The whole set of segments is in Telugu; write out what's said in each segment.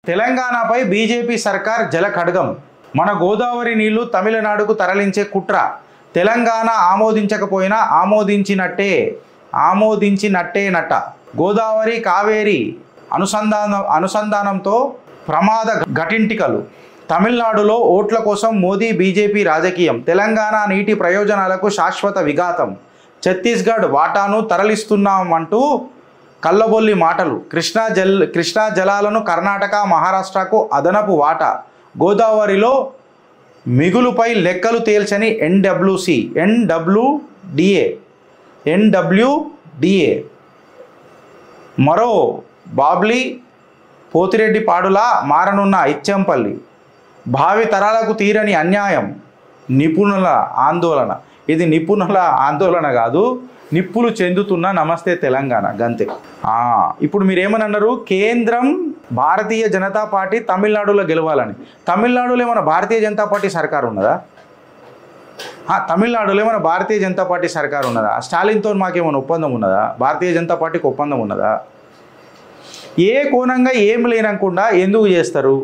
తెలంగాణపై బీజేపీ సర్కార్ జలఖడ్గం. మన గోదావరి నీళ్లు తమిళనాడుకు తరలించే కుట్ర. తెలంగాణ ఆమోదించకపోయినా ఆమోదించినట్టేనట. గోదావరి కావేరి అనుసంధానంతో ప్రమాద ఘటింటికలు. తమిళనాడులో ఓట్ల కోసం మోదీ బీజేపీ రాజకీయం. తెలంగాణ నీటి ప్రయోజనాలకు శాశ్వత విఘాతం. ఛత్తీస్గఢ్ వాటాను తరలిస్తున్నామంటూ కల్లబొల్లి మాటలు. కృష్ణా జలాలను కర్ణాటక మహారాష్ట్రకు అదనపు వాటా. గోదావరిలో మిగులుపై లెక్కలు తేల్చని ఎన్డబ్ల్యూడిఏ. మరో బాబ్లీ పోతిరెడ్డి పాడులా మారనున్న ఇచ్చెంపల్లి. భావి తరాలకు తీరని అన్యాయం. నిపుణుల ఆందోళన. ఇది నిపుణుల ఆందోళన కాదు, నిప్పులు చెందుతున్న నమస్తే తెలంగాణ గంతే. ఇప్పుడు మీరేమని అన్నారు? కేంద్రం భారతీయ జనతా పార్టీ తమిళనాడులో గెలవాలని. తమిళనాడులో ఏమైనా భారతీయ జనతా పార్టీ సర్కారు ఉన్నదా? తమిళనాడులో ఏమైనా భారతీయ జనతా పార్టీ సర్కారు ఉన్నదా? స్టాలిన్తో మాకేమైనా ఒప్పందం ఉన్నదా? భారతీయ జనతా పార్టీకి ఒప్పందం ఉన్నదా? ఏ కోణంగా ఏం లేనకుండా ఎందుకు చేస్తారు?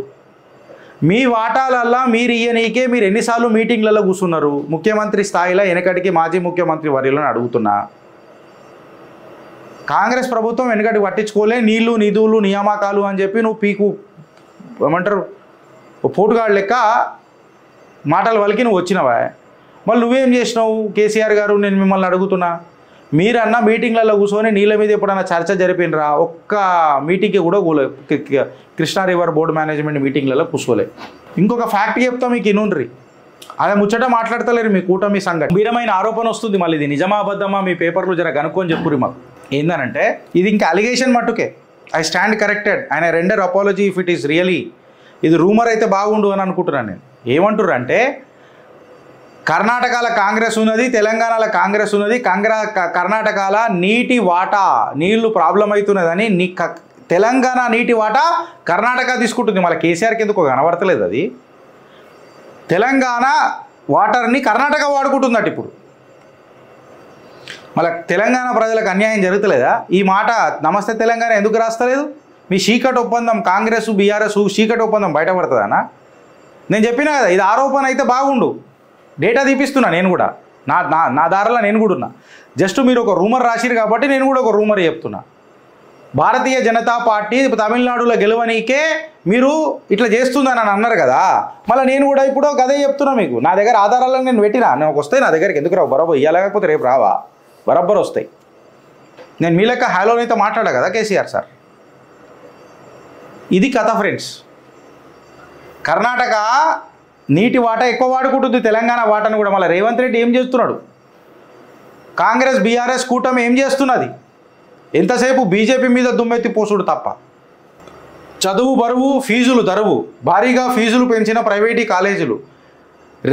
మీ వాటాలల్లా మీరు ఇయ్యనీకే మీరు ఎన్నిసార్లు మీటింగ్లలో కూర్చున్నారు? ముఖ్యమంత్రి స్థాయిలో వెనకటికి మాజీ ముఖ్యమంత్రి వర్యులను అడుగుతున్నా. కాంగ్రెస్ ప్రభుత్వం వెనకటి పట్టించుకోలే. నీళ్లు నిధులు నియామకాలు అని చెప్పి నువ్వు పీకు ఏమంటారు పోటుగాడు లెక్క మాటలు వలికి నువ్వు వచ్చినవా? మళ్ళీ నువ్వేం చేసినావు? కేసీఆర్ గారు, నేను మిమ్మల్ని అడుగుతున్నా, మీరన్నా మీటింగ్లలో కూర్చొని నీళ్ళ మీద ఎప్పుడన్నా చర్చ జరిపినరా? ఒక్క మీటింగ్కి కూడా కృష్ణా రివర్ బోర్డు మేనేజ్మెంట్ మీటింగ్లలో కూర్చోలే. ఇంకొక ఫ్యాక్ట్ చెప్తా మీకు, ఇనుండ్రి. అదే ముచ్చట మాట్లాడతలేరు మీ కూటమి సంఘటన. గంభీరమైన ఆరోపణ వస్తుంది. మళ్ళీ ఇది నిజమా అబద్ధమా మీ పేపర్లు జర కనుక్కొని చెప్పుర్రి మాకు. ఏందనంటే ఇది ఇంకా అలిగేషన్ మట్టుకే. I stand corrected and I render apology if it is really. ఇది రూమర్ అయితే బాగుండు అని అనుకుంటున్నాను నేను. ఏమంటుర్రు అంటే కర్ణాటకలో కాంగ్రెస్ ఉన్నది, తెలంగాణలో కాంగ్రెస్ ఉన్నది. కర్ణాటకలో నీటి వాటా నీళ్లు ప్రాబ్లం అవుతున్నదని తెలంగాణ నీటి వాటా కర్ణాటక తీసుకుంటుంది. మళ్ళీ కేసీఆర్కి ఎందుకు కనబడతలేదు? అది తెలంగాణ వాటర్ని కర్ణాటక వాడుకుంటుందట. ఇప్పుడు మళ్ళీ తెలంగాణ ప్రజలకు అన్యాయం జరుగుతలేదా? ఈ మాట నమస్తే తెలంగాణ ఎందుకు రాస్తలేదు? మీ చీకటి ఒప్పందం కాంగ్రెస్ బీఆర్ఎస్ చీకటి ఒప్పందం బయటపడుతుందనా? నేను చెప్పినా కదా, ఇది ఆరోపణ అయితే బాగుండు. డేటా తీపిస్తున్నా నేను కూడా, నా దారిలో నేను కూడా ఉన్నా. జస్ట్ మీరు ఒక రూమర్ రాసిరు కాబట్టి నేను కూడా ఒక రూమర్ చెప్తున్నా. భారతీయ జనతా పార్టీ తమిళనాడులో గెలవనీకే మీరు ఇట్లా చేస్తుందని అని అన్నారు కదా. మళ్ళీ నేను కూడా ఇప్పుడు గదే చెప్తున్నా మీకు. నా దగ్గర ఆధారాలను నేను పెట్టినా. నాకు వస్తాయి నా దగ్గరికి. ఎందుకు రావు? బరాబర్ ఇవ్వాలి, లేకపోతే రేపు రావా? బరాబర్ వస్తాయి. నేను మీ లెక్క హలోనైతే మాట్లాడా కదా కేసీఆర్ సార్. ఇది కథ ఫ్రెండ్స్. కర్ణాటక నీటి వాటా ఎక్కువ వాడుకుంటుంది, తెలంగాణ వాటాను కూడా. మళ్ళీ రేవంత్ రెడ్డి ఏం చేస్తున్నాడు? కాంగ్రెస్ బీఆర్ఎస్ కూటమి ఏం చేస్తున్నది? ఎంతసేపు బీజేపీ మీద దుమ్మెత్తి పోసుడు తప్ప. చదువు బరువు, ఫీజులు దరువు. భారీగా ఫీజులు పెంచిన ప్రైవేటీ కాలేజీలు.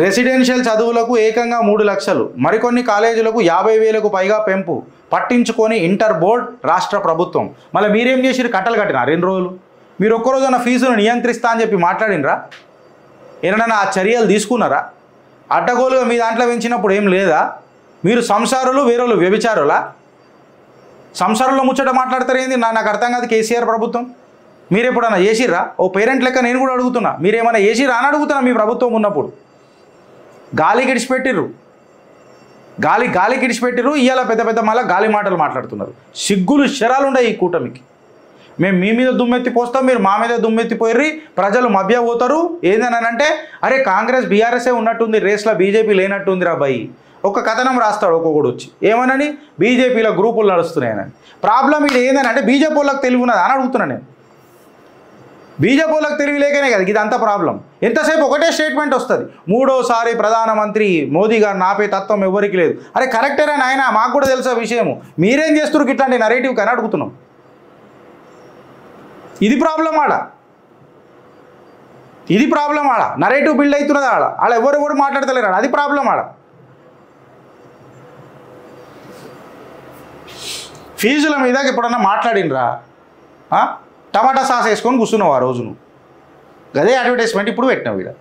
రెసిడెన్షియల్ చదువులకు ఏకంగా 3 లక్షలు. మరికొన్ని కాలేజీలకు 50,000కు పైగా పెంపు. పట్టించుకొని ఇంటర్ బోర్డ్ రాష్ట్ర ప్రభుత్వం. మళ్ళీ మీరేం చేసిరు? కట్టలు కట్టినారు 2 రోజులు. మీరు ఒక్కరోజున ఫీజును నియంత్రిస్తా అని చెప్పి మాట్లాడినరా? ఏమైనా ఆ చర్యలు తీసుకున్నారా? అడ్డగోలుగా మీ దాంట్లో పెంచినప్పుడు ఏం లేదా? మీరు సంసారులు, వేరేలు వ్యభిచారులా? సంసారంలో ముచ్చట మాట్లాడతారు ఏంది? నాకు అర్థం కాదు. కేసీఆర్ ప్రభుత్వం మీరు ఎప్పుడన్నా చేసిర్రా? ఓ పేరెంట్ లెక్క నేను కూడా అడుగుతున్నా, మీరేమైనా చేసిర్రా అని అడుగుతున్నా. మీ ప్రభుత్వం ఉన్నప్పుడు గాలికి ఇడిచిపెట్టిర్రు, గాలికి ఇడిచిపెట్టిర్రు. ఇవాళ పెద్ద పెద్ద మళ్ళీ గాలి మాటలు మాట్లాడుతున్నారు. సిగ్గులు శరాలు ఉన్నాయి ఈ కూటమికి. మేము మీ మీద దుమ్మెత్తి పోస్తాం, మీరు మా మీద దుమ్మెత్తిపోయిర్రి. ప్రజలు మభ్య పోతారు. ఏందని అంటే అరే కాంగ్రెస్ బీఆర్ఎస్ఏ ఉన్నట్టుంది, రేస్లో బీజేపీ లేనట్టుంది రా బాయి. ఒక కథనం రాస్తాడు ఒక్కొక్కడు వచ్చి. ఏమనని? బీజేపీలో గ్రూపులు నడుస్తున్నాయని. ప్రాబ్లం ఇది ఏందని అంటే బీజేపీ వాళ్ళకి తెలివి ఉన్నదా అని అడుగుతున్నాను నేను. బీజేపీ వాళ్ళకి తెలివి లేకనే కదా ఇదంతా ప్రాబ్లం. ఎంతసేపు ఒకటే స్టేట్మెంట్ వస్తుంది, 3వ ప్రధానమంత్రి మోదీ గారిని ఆపే తత్వం ఎవరికి లేదు. అరే కరెక్టేనా నాయన, మాకు కూడా తెలుసా విషయము. మీరేం చేస్తున్నారు ఇట్లాంటి నరేటివ్ కానీ అడుగుతున్నాం. ఇది ప్రాబ్లం ఆడ, ఇది ప్రాబ్లం ఆడ. నరేటివ్ బిల్డ్ అవుతున్నది ఆడ ఎవరు మాట్లాడతలేరు ఆడ. అది ప్రాబ్లం ఆడ. ఫీజుల మీద ఎప్పుడన్నా మాట్లాడినరా? టమాటా సాస్ వేసుకొని కూర్చున్నావు ఆ రోజు నువ్వు. గదే అడ్వర్టైజ్మెంట్ ఇప్పుడు పెట్టినావు ఇక్కడ.